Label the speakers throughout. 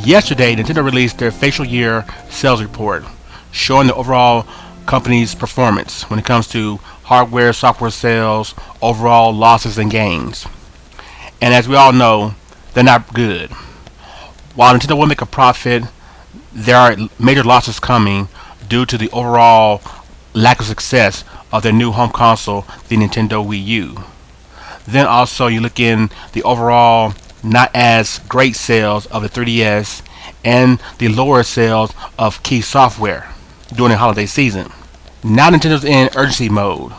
Speaker 1: Yesterday, Nintendo released their facial year sales report, showing the overall company's performance when it comes to hardware, software sales, overall losses and gains. And as we all know, they're not good. While Nintendo will make a profit, there are major losses coming due to the overall lack of success of their new home console, the Nintendo Wii U. Then also you look in the overall not as great sales of the 3DS and the lower sales of key software during the holiday season. Now Nintendo's in urgency mode,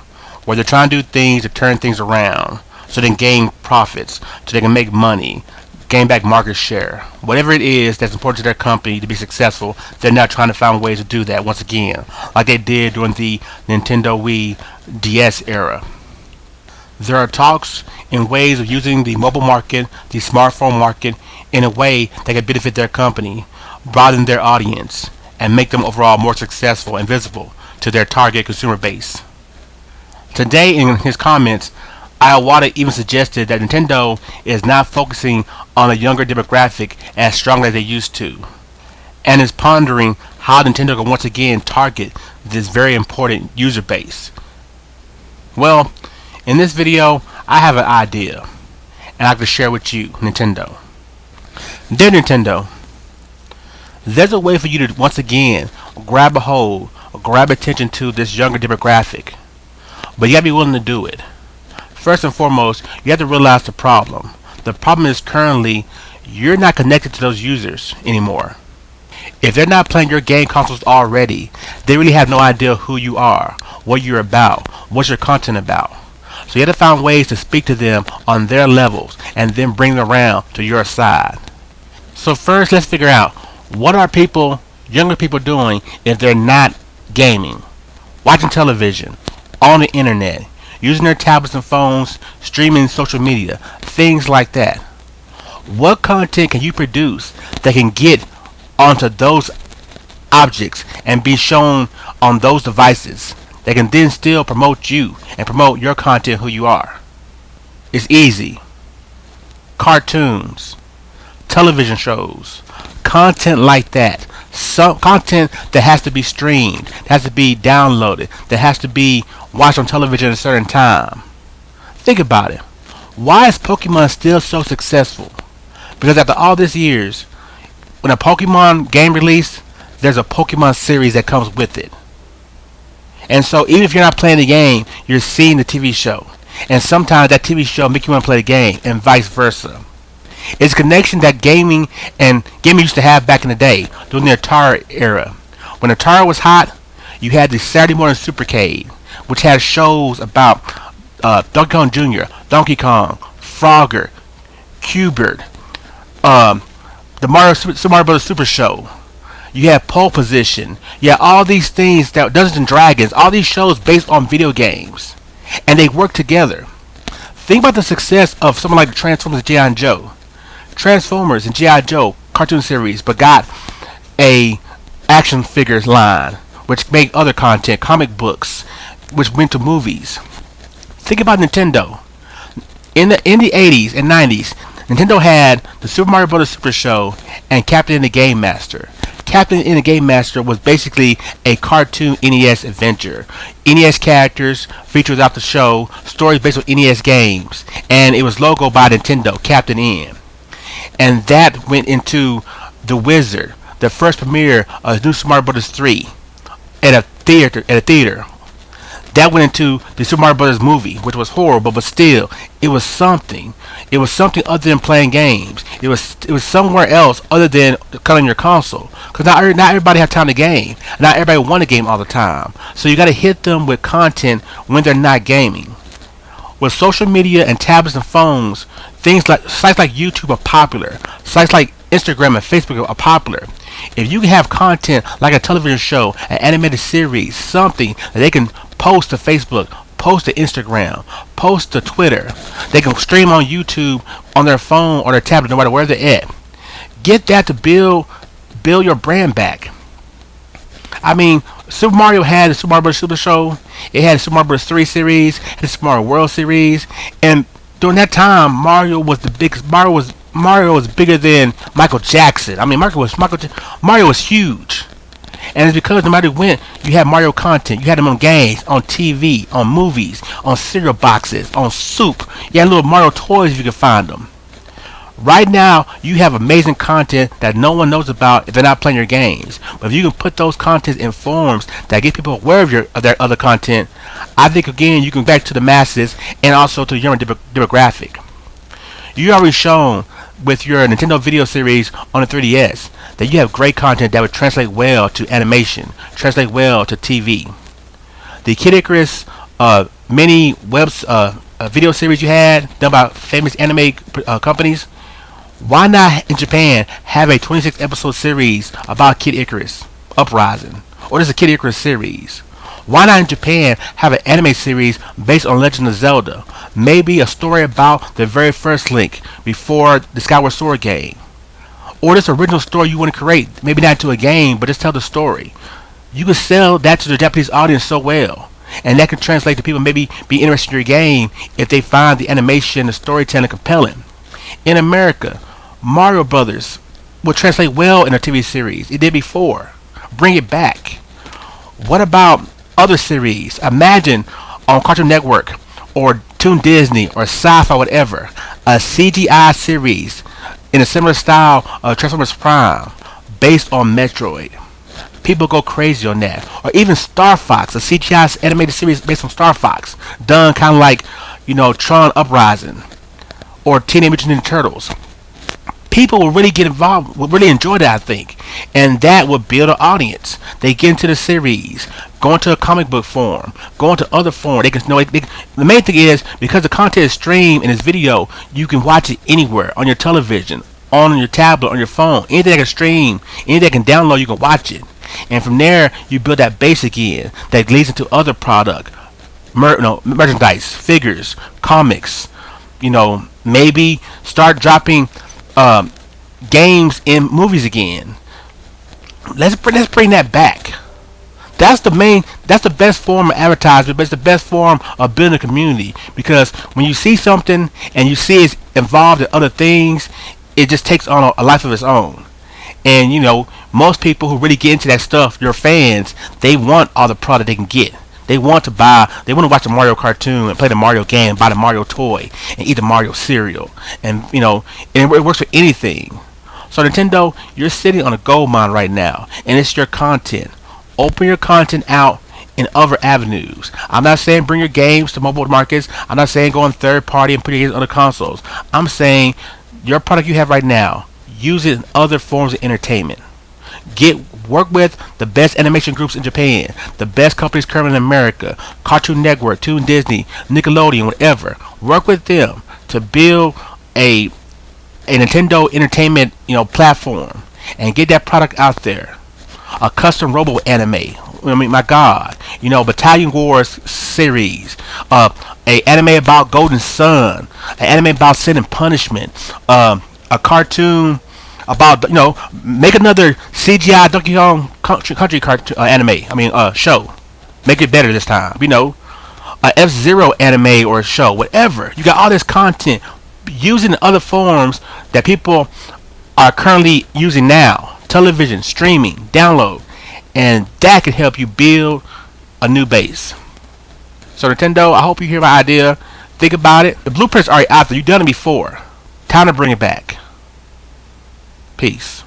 Speaker 1: where they're trying to do things to turn things around so they can gain profits, so they can make money, gain back market share. Whatever it is that's important to their company to be successful, they're now trying to find ways to do that once again, like they did during the Nintendo Wii DS era. There are talks in ways of using the mobile market, the smartphone market, in a way that can benefit their company, broaden their audience, and make them overall more successful and visible to their target consumer base. Today, in his comments, Iwata even suggested that Nintendo is not focusing on a younger demographic as strongly as they used to, and is pondering how Nintendo can once again target this very important user base. Well, in this video, I have an idea, and I'd like to share with you, Nintendo. Dear Nintendo, there's a way for you to once again grab a hold, or grab attention to this younger demographic, but you gotta be willing to do it. First and foremost, you have to realize the problem. The problem is currently you're not connected to those users anymore. If they're not playing your game consoles already, they really have no idea who you are, what you're about, what's your content about. So you have to find ways to speak to them on their levels and then bring them around to your side. So first, let's figure out what are younger people doing if they're not gaming, watching television, on the internet, using their tablets and phones, streaming social media, things like that. What content can you produce that can get onto those objects and be shown on those devices that can then still promote you and promote your content, who you are? It's easy. Cartoons, television shows, content like that. Some content that has to be streamed, that has to be downloaded, that has to be watched on television at a certain time. Think about it. Why is Pokemon still so successful? Because after all these years, when a Pokemon game release, there's a Pokemon series that comes with it. And so even if you're not playing the game, you're seeing the TV show. And sometimes that TV show makes you want to play the game, and vice versa. It's a connection that gaming used to have back in the day, during the Atari era. When Atari was hot, you had the Saturday Morning Supercade, which had shows about Donkey Kong Jr., Donkey Kong, Frogger, Qbert, the Super Mario Bros. Super Show. You had Pole Position. You had all these things, that Dungeons and Dragons, all these shows based on video games. And they work together. Think about the success of someone like Transformers and G.I. Joe. Transformers and G.I. Joe cartoon series, but got a action figures line, which made other content, comic books, which went to movies. Think about Nintendo. In the 80s and 90s, Nintendo had the Super Mario Bros. Super Show and Captain and the Game Master. Captain and the Game Master was basically a cartoon NES adventure. NES characters featured throughout the show, stories based on NES games, and it was logoed by Nintendo, Captain N. And that went into The Wizard, the first premiere of New Super Mario Bros. 3 at a theater. That went into the Super Mario Bros. Movie, which was horrible, but still, it was something. It was something other than playing games. It was somewhere else other than cutting your console. Because not everybody have time to game. Not everybody want to game all the time. So you got to hit them with content when they're not gaming. With social media and tablets and phones, things like sites like YouTube are popular. Sites like Instagram and Facebook are popular. If you can have content like a television show, an animated series, something that they can post to Facebook, post to Instagram, post to Twitter, they can stream on YouTube on their phone or their tablet, no matter where they're at. Get that to build your brand back. I mean, Super Mario had the Super Mario Bros. Super Show. It had the Super Mario Bros. 3 series, had the Super Mario World series, and during that time, Mario was the biggest. Mario was Mario was bigger than Michael Jackson. I mean, Mario was huge. And it's because no matter when, you had Mario content. You had them on games, on TV, on movies, on cereal boxes, on soup. You had little Mario toys if you could find them. Right now, you have amazing content that no one knows about if they're not playing your games. But if you can put those contents in forms that get people aware of their other content, I think again you can get back to the masses and also to the younger demographic. You already shown with your Nintendo video series on the 3DS that you have great content that would translate well to animation, translate well to TV. The Kid Icarus mini video series you had done by famous anime companies. Why not in Japan have a 26 episode series about Kid Icarus Uprising, or just a Kid Icarus series? Why not in Japan have an anime series based on Legend of Zelda? Maybe a story about the very first Link before the Skyward Sword game. Or this original story you want to create, maybe not into a game, but just tell the story. You can sell that to the Japanese audience so well. And that can translate to people maybe be interested in your game if they find the animation, the storytelling compelling. In America, Mario Brothers will translate well in a TV series. It did before. Bring it back. What about other series? Imagine on Cartoon Network or Toon Disney or Sci-Fi, whatever, a CGI series in a similar style of Transformers Prime based on Metroid. People go crazy on that. Or even Star Fox, a CGI animated series based on Star Fox, done kind of like, Tron Uprising or Teenage Mutant Ninja Turtles. People will really get involved, will really enjoy that, I think. And that will build an audience. They get into the series, go into a comic book form, go into other form. The main thing is, because the content is streamed and it's video, you can watch it anywhere, on your television, on your tablet, on your phone. Anything that can stream, anything that can download, you can watch it. And from there, you build that base again that leads into other product, merchandise, figures, comics. Maybe start dropping games in movies again. Let's bring that back. That's the best form of advertisement, but it's the best form of building a community. Because when you see something and you see it's involved in other things, it just takes on a life of its own. And most people who really get into that stuff, your fans, they want all the product they can get. They want to watch the Mario cartoon and play the Mario game, buy the Mario toy, and eat the Mario cereal. And it works for anything. So Nintendo, you're sitting on a gold mine right now, and it's your content. Open your content out in other avenues. I'm not saying bring your games to mobile markets. I'm not saying go on third party and put your games on other consoles. I'm saying your product you have right now, use it in other forms of entertainment. Work with the best animation groups in Japan, the best companies currently in America, Cartoon Network, Toon Disney, Nickelodeon, whatever. Work with them to build a Nintendo entertainment platform and get that product out there. A custom Robo anime. My God, Battalion Wars series, a anime about Golden Sun, an anime about Sin and Punishment, a cartoon about make another CGI Donkey Kong Country cartoon anime. Show. Make it better this time. A F-Zero anime or a show, whatever. You got all this content using other forms that people are currently using now. Television, streaming, download, and that can help you build a new base. So Nintendo, I hope you hear my idea. Think about it. The blueprint's already out there. You've done it before. Time to bring it back. Peace.